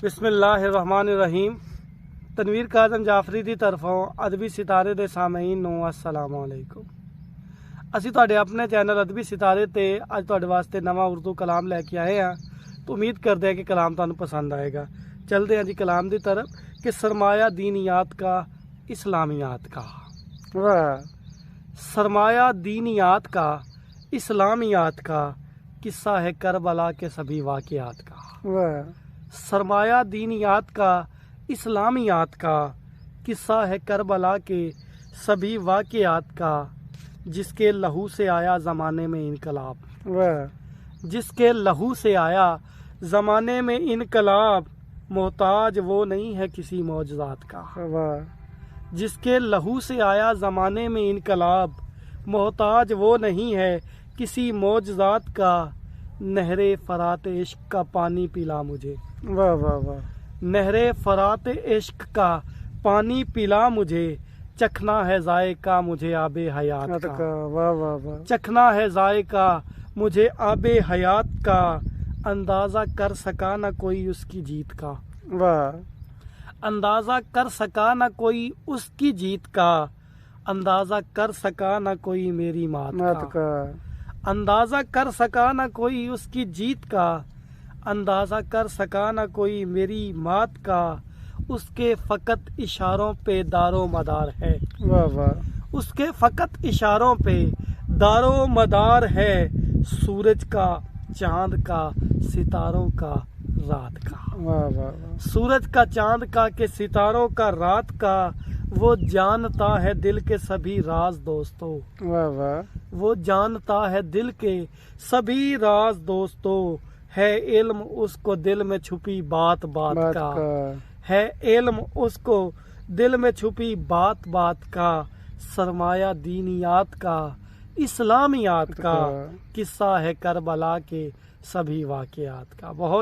بسم اللہ الرحمن الرحیم۔ تنویر کاظم جعفری دی طرفوں ادبی ستارے دے سامعین نو السلام علیکم۔ اسی تواڈے اپنے چینل ادبی ستارے تے اج تواڈے واسطے نواں اردو کلام لے کے آئے ہیں، تو امید کرتے ہیں کہ کلام تانوں پسند آئے گا۔ چلتے ہیں جی کلام دی طرف کہ سرمایہ دینیات کا اسلامیات کا۔ سرمایہ دینیات کا اسلامیات کا قصہ ہے کربلا کے سبھی واقعات کا۔ سرمایہ دینیات کا اسلامیات کا قصہ ہے کربلا کے سبھی واقعات کا، جس کے لہو سے آیا زمانے میں انقلاب، جس کے لہو سے آیا زمانے میں انقلاب، محتاج وہ نہیں ہے کسی معجزات کا۔ جس کے لہو سے آیا زمانے میں انقلاب، محتاج وہ نہیں ہے کسی معجزات کا، نہر فرات عشق کا پانی پلا مجھے، نہر فرات عشق کا پانی پلا مجھے، چکھنا ہے ذائقہ مجھے آب حیات کا، چکھنا ہے ذائقہ مجھے آب حیات کا، اندازہ کر سکا نہ کوئی اس کی جیت کا، اندازہ کر سکا نہ کوئی اس کی جیت کا، اندازہ کر سکا نہ کوئی میری مات کا، اندازہ کر سکا نہ کوئی اس کی جیت کا، اندازہ کر سکا نہ کوئی میری مات کا، اس کے فقط اشاروں پہ دار و مدار ہے، اس کے فقط اشاروں پہ دار و مدار ہے، سورج کا چاند کا ستاروں کا رات کا، سورج کا چاند کا کہ ستاروں کا رات کا، وہ جانتا ہے دل کے سبھی راز دوستو، وہ جانتا ہے دل کے سبھی راز دوستو، ہے علم اس کو دل میں چھپی بات بات کا، ہے علم اس کو دل میں چھپی بات بات کا، سرمایہ دینیات کا اسلامیات کا قصہ ہے کربلا کے سبھی واقعات کا۔ بہت